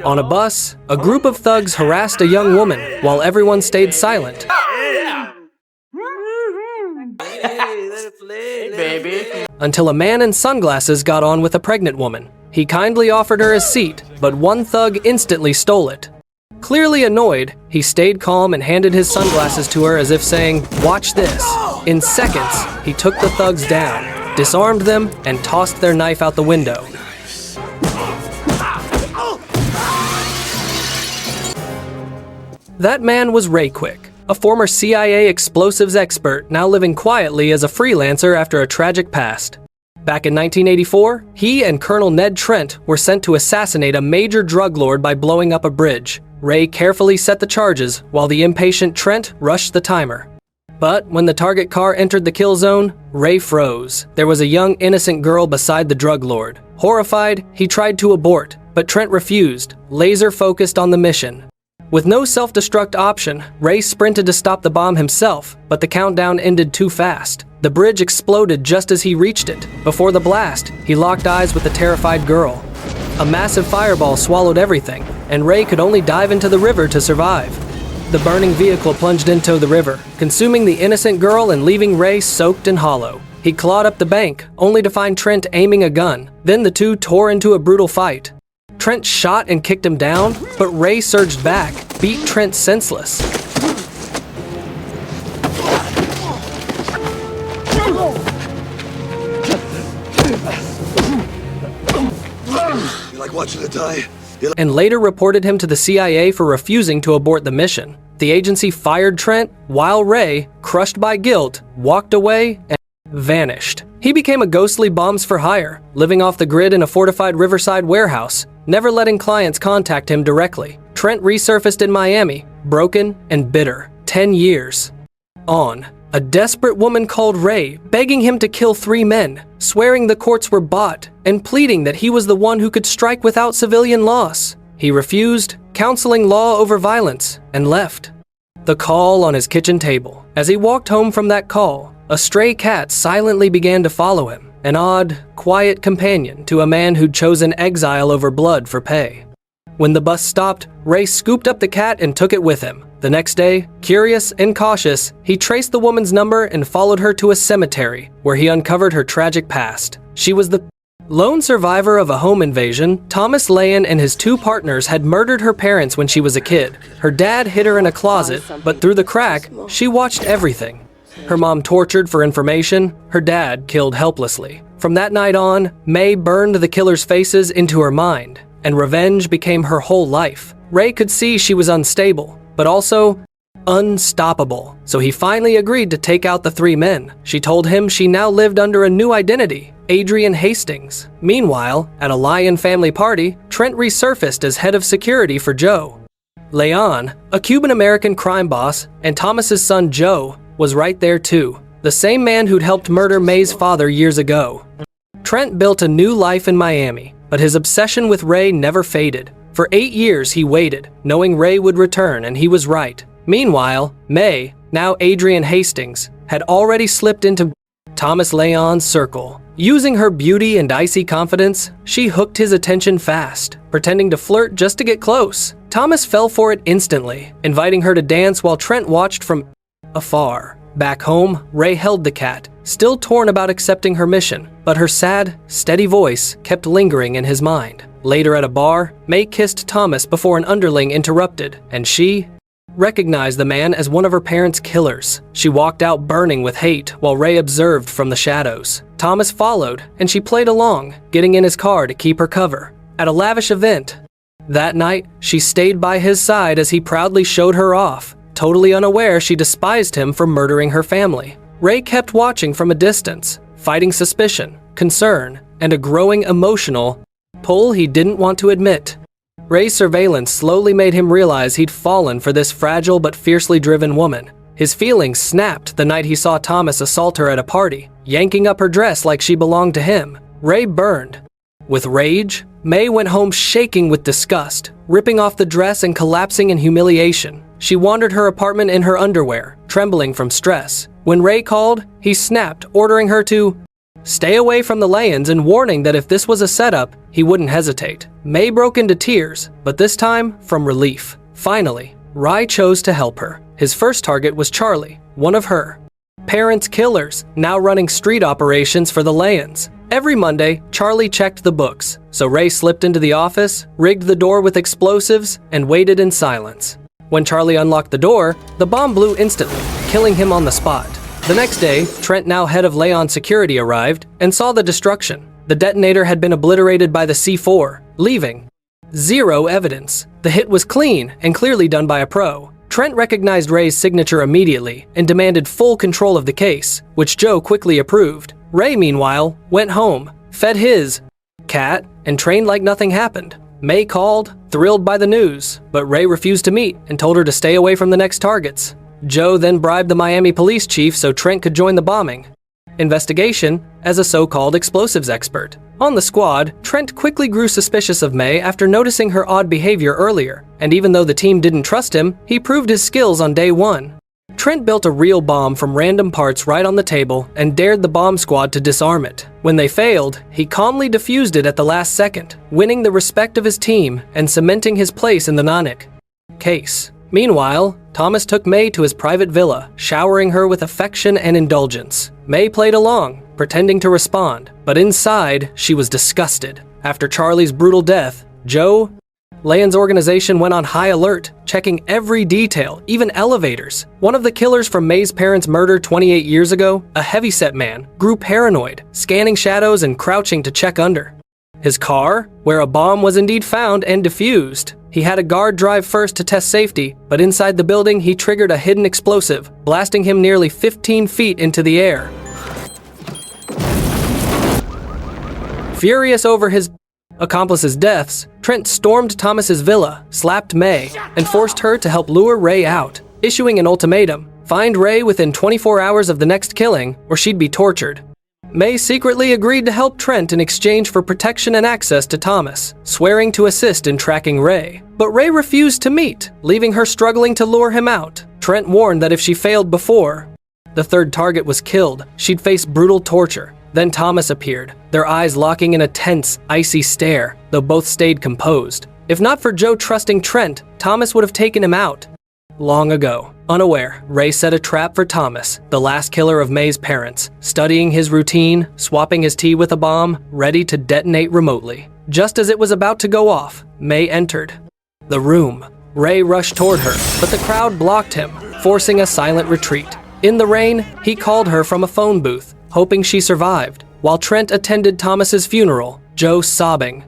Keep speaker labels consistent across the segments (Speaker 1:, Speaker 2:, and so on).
Speaker 1: On a bus, a group of thugs harassed a young woman while everyone stayed silent. Until a man in sunglasses got on with a pregnant woman. He kindly offered her his seat, but one thug instantly stole it. Clearly annoyed, he stayed calm and handed his sunglasses to her as if saying, "Watch this." In seconds, he took the thugs down, disarmed them, and tossed their knife out the window. That man was Ray Quick, a former CIA explosives expert now living quietly as a freelancer after a tragic past. Back in 1984, he and Colonel Ned Trent were sent to assassinate a major drug lord by blowing up a bridge. Ray carefully set the charges while the impatient Trent rushed the timer. But when the target car entered the kill zone, Ray froze. There was a young innocent girl beside the drug lord. Horrified, he tried to abort, but Trent refused, laser focused on the mission. With no self-destruct option, Ray sprinted to stop the bomb himself, but the countdown ended too fast. The bridge exploded just as he reached it. Before the blast, he locked eyes with the terrified girl. A massive fireball swallowed everything, and Ray could only dive into the river to survive. The burning vehicle plunged into the river, consuming the innocent girl and leaving Ray soaked and hollow. He clawed up the bank, only to find Trent aiming a gun. Then the two tore into a brutal fight. Trent shot and kicked him down, but Ray surged back, beat Trent senseless.
Speaker 2: You like watching it die?
Speaker 1: And later reported him to the CIA for refusing to abort the mission. The agency fired Trent, while Ray, crushed by guilt, walked away and vanished. He became a ghostly bombs for hire, living off the grid in a fortified riverside warehouse, never letting clients contact him directly. Trent resurfaced in Miami, broken and bitter. 10 years on. A desperate woman called Ray, begging him to kill 3 men, swearing the courts were bought, and pleading that he was the one who could strike without civilian loss. He refused, counseling law over violence, and left. The call on his kitchen table. As he walked home from that call, a stray cat silently began to follow him, an odd, quiet companion to a man who'd chosen exile over blood for pay. When the bus stopped, Ray scooped up the cat and took it with him. The next day, curious and cautious, he traced the woman's number and followed her to a cemetery, where he uncovered her tragic past. She was the lone survivor of a home invasion. Thomas Layan and his 2 partners had murdered her parents when she was a kid. Her dad hid her in a closet, but through the crack, she watched everything. Her mom tortured for information, her dad killed helplessly. From that night on, May burned the killers' faces into her mind, and revenge became her whole life. Ray could see she was unstable, but also unstoppable. So he finally agreed to take out the 3 men. She told him she now lived under a new identity, Adrian Hastings. Meanwhile, at a Lyon family party, Trent resurfaced as head of security for Joe. Leon, a Cuban-American crime boss, and Thomas's son Joe was right there too, the same man who'd helped murder May's father years ago. Trent built a new life in Miami, but his obsession with Ray never faded. For 8 years he waited, knowing Ray would return, and he was right. Meanwhile, May, now Adrian Hastings, had already slipped into Thomas Layon's circle. Using her beauty and icy confidence, she hooked his attention fast, pretending to flirt just to get close. Thomas fell for it instantly, inviting her to dance while Trent watched from afar. Back home, Ray held the cat, still torn about accepting her mission, but her sad, steady voice kept lingering in his mind. Later at a bar, May kissed Thomas before an underling interrupted, and she recognized the man as one of her parents' killers. She walked out burning with hate while Ray observed from the shadows. Thomas followed, and she played along, getting in his car to keep her cover. At a lavish event that night, she stayed by his side as he proudly showed her off, totally unaware she despised him for murdering her family. Ray kept watching from a distance, fighting suspicion, concern, and a growing emotional pull he didn't want to admit. Ray's surveillance slowly made him realize he'd fallen for this fragile but fiercely driven woman. His feelings snapped the night he saw Thomas assault her at a party, yanking up her dress like she belonged to him. Ray burned. With rage, May went home shaking with disgust, ripping off the dress and collapsing in humiliation. She wandered her apartment in her underwear, trembling from stress. When Ray called, he snapped, ordering her to stay away from the Layans and warning that if this was a setup, he wouldn't hesitate. May broke into tears, but this time from relief. Finally, Rai chose to help her. His first target was Charlie, one of her parents' killers, now running street operations for the Layans. Every Monday, Charlie checked the books, so Ray slipped into the office, rigged the door with explosives, and waited in silence. When Charlie unlocked the door, the bomb blew instantly, killing him on the spot. The next day, Trent, now head of Layon security, arrived and saw the destruction. The detonator had been obliterated by the C4, leaving zero evidence. The hit was clean and clearly done by a pro. Trent recognized Ray's signature immediately and demanded full control of the case, which Joe quickly approved. Ray, meanwhile, went home, fed his cat, and trained like nothing happened. May called, thrilled by the news, but Ray refused to meet and told her to stay away from the next targets. Joe then bribed the Miami police chief so Trent could join the bombing investigation as a so-called explosives expert. On the squad, Trent quickly grew suspicious of May after noticing her odd behavior earlier, and even though the team didn't trust him, he proved his skills on day one. Trent built a real bomb from random parts right on the table and dared the bomb squad to disarm it. When they failed, he calmly defused it at the last second, winning the respect of his team and cementing his place in the Nanak case. Meanwhile, Thomas took May to his private villa, showering her with affection and indulgence. May played along, pretending to respond, but inside, she was disgusted. After Charlie's brutal death, Joe Layon's organization went on high alert, checking every detail, even elevators. One of the killers from May's parents' murder 28 years ago, a heavyset man, grew paranoid, scanning shadows and crouching to check under his car, where a bomb was indeed found and defused. He had a guard drive first to test safety, but inside the building he triggered a hidden explosive, blasting him nearly 15 feet into the air. Furious over his accomplices' deaths, Trent stormed Thomas's villa, slapped May, and forced her to help lure Ray out, issuing an ultimatum: find Ray within 24 hours of the next killing, or she'd be tortured. May secretly agreed to help Trent in exchange for protection and access to Thomas, swearing to assist in tracking Ray. But Ray refused to meet, leaving her struggling to lure him out. Trent warned that if she failed before the third target was killed, she'd face brutal torture. Then Thomas appeared, their eyes locking in a tense, icy stare, though both stayed composed. If not for Joe trusting Trent, Thomas would have taken him out long ago. Unaware, Ray set a trap for Thomas, the last killer of May's parents, studying his routine, swapping his tea with a bomb, ready to detonate remotely. Just as it was about to go off, May entered the room. Ray rushed toward her, but the crowd blocked him, forcing a silent retreat. In the rain, he called her from a phone booth, hoping she survived, while Trent attended Thomas's funeral, Joe sobbing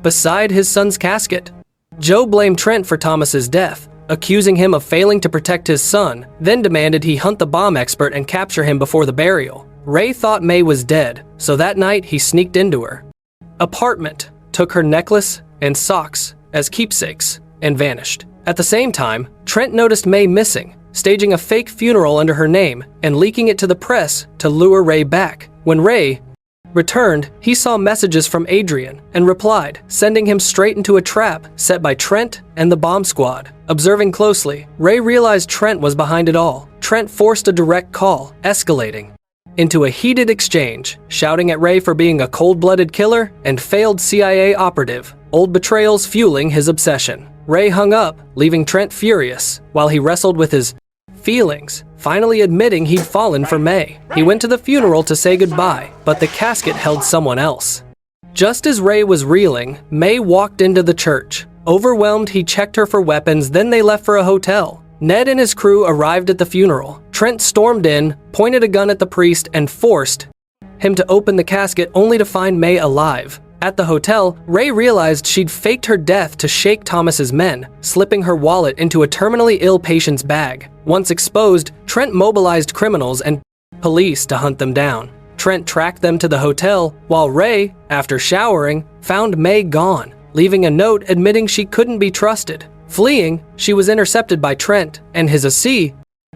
Speaker 1: beside his son's casket. Joe blamed Trent for Thomas's death, accusing him of failing to protect his son, then demanded he hunt the bomb expert and capture him before the burial. Ray thought May was dead, so that night he sneaked into her apartment, took her necklace and socks as keepsakes, and vanished. At the same time, Trent noticed May missing, staging a fake funeral under her name and leaking it to the press to lure Ray back. When Ray returned, he saw messages from Adrian and replied, sending him straight into a trap set by Trent and the bomb squad. Observing closely, Ray realized Trent was behind it all. Trent forced a direct call, escalating into a heated exchange, shouting at Ray for being a cold-blooded killer and failed CIA operative, old betrayals fueling his obsession. Ray hung up, leaving Trent furious, while he wrestled with his feelings, finally admitting he'd fallen for May. He went to the funeral to say goodbye, but the casket held someone else. Just as Ray was reeling, May walked into the church. Overwhelmed, he checked her for weapons, then they left for a hotel. Ned and his crew arrived at the funeral. Trent stormed in, pointed a gun at the priest, and forced him to open the casket only to find May alive. At the hotel, Ray realized she'd faked her death to shake Thomas's men, slipping her wallet into a terminally ill patient's bag. Once exposed, Trent mobilized criminals and police to hunt them down. Trent tracked them to the hotel, while Ray, after showering, found May gone, leaving a note admitting she couldn't be trusted. Fleeing, she was intercepted by Trent and his AC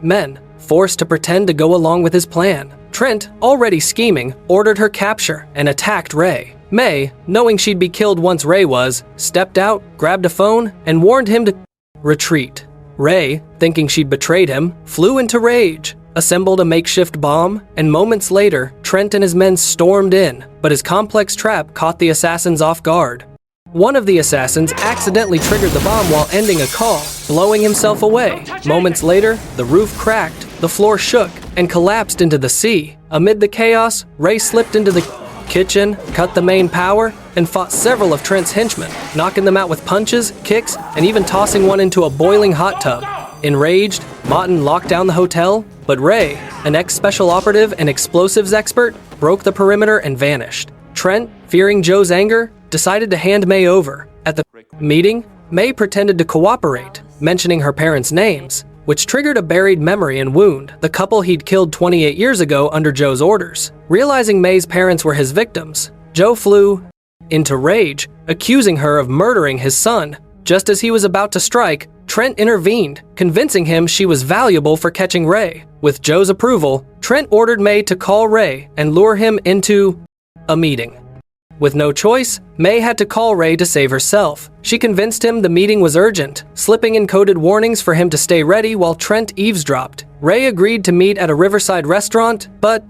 Speaker 1: men, forced to pretend to go along with his plan. Trent, already scheming, ordered her capture and attacked Ray. May, knowing she'd be killed once Ray was, stepped out, grabbed a phone, and warned him to retreat. Ray, thinking she'd betrayed him, flew into rage, assembled a makeshift bomb, and moments later, Trent and his men stormed in, but his complex trap caught the assassins off guard. One of the assassins accidentally triggered the bomb while ending a call, blowing himself away. Moments later, the roof cracked, the floor shook, and collapsed into the sea. Amid the chaos, Ray slipped into the kitchen, cut the main power, and fought several of Trent's henchmen, knocking them out with punches, kicks, and even tossing one into a boiling hot tub. Enraged, Moughton locked down the hotel, but Ray, an ex-special operative and explosives expert, broke the perimeter and vanished. Trent, fearing Joe's anger, decided to hand May over. At the meeting, May pretended to cooperate, mentioning her parents' names, which triggered a buried memory and wound the couple he'd killed 28 years ago under Joe's orders. Realizing May's parents were his victims, Joe flew into rage, accusing her of murdering his son. Just as he was about to strike, Trent intervened, convincing him she was valuable for catching Ray. With Joe's approval, Trent ordered May to call Ray and lure him into a meeting. With no choice, May had to call Ray to save herself. She convinced him the meeting was urgent, slipping in coded warnings for him to stay ready while Trent eavesdropped. Ray agreed to meet at a riverside restaurant, but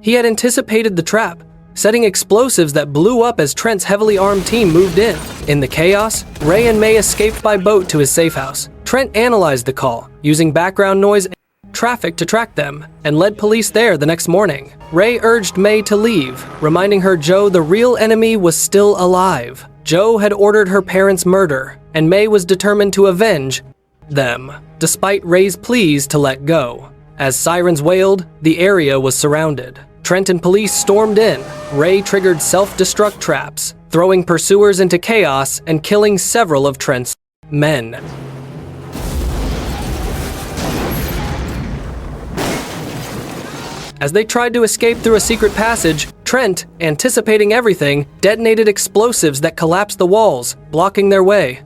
Speaker 1: he had anticipated the trap, setting explosives that blew up as Trent's heavily armed team moved in. In the chaos, Ray and May escaped by boat to his safe house. Trent analyzed the call, using background noise and traffic to track them, and led police there the next morning. Ray urged May to leave, reminding her Joe the real enemy was still alive. Joe had ordered her parents' murder, and May was determined to avenge them, despite Ray's pleas to let go. As sirens wailed, the area was surrounded. Trent and police stormed in. Ray triggered self-destruct traps, throwing pursuers into chaos and killing several of Trent's men. As they tried to escape through a secret passage, Trent, anticipating everything, detonated explosives that collapsed the walls, blocking their way.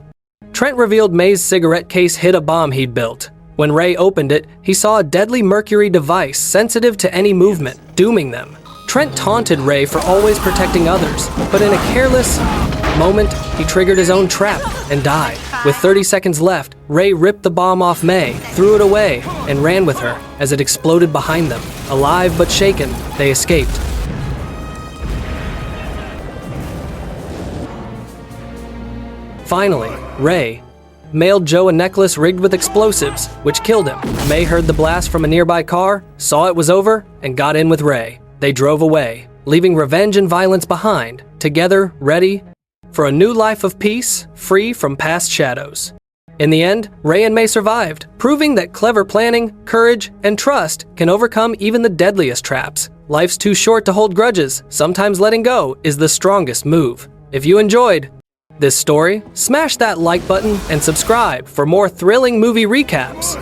Speaker 1: Trent revealed May's cigarette case hid a bomb he'd built. When Ray opened it, he saw a deadly mercury device sensitive to any movement, dooming them. Trent taunted Ray for always protecting others, but in a careless moment, he triggered his own trap and died. With 30 seconds left, Ray ripped the bomb off May, threw it away, and ran with her as it exploded behind them. Alive but shaken, they escaped. Finally, Ray mailed Joe a necklace rigged with explosives, which killed him. May heard the blast from a nearby car, saw it was over, and got in with Ray. They drove away, leaving revenge and violence behind, together, ready for a new life of peace, free from past shadows. In the end, Ray and May survived, proving that clever planning, courage, and trust can overcome even the deadliest traps. Life's too short to hold grudges. Sometimes letting go is the strongest move. If you enjoyed this story, smash that like button and subscribe for more thrilling movie recaps.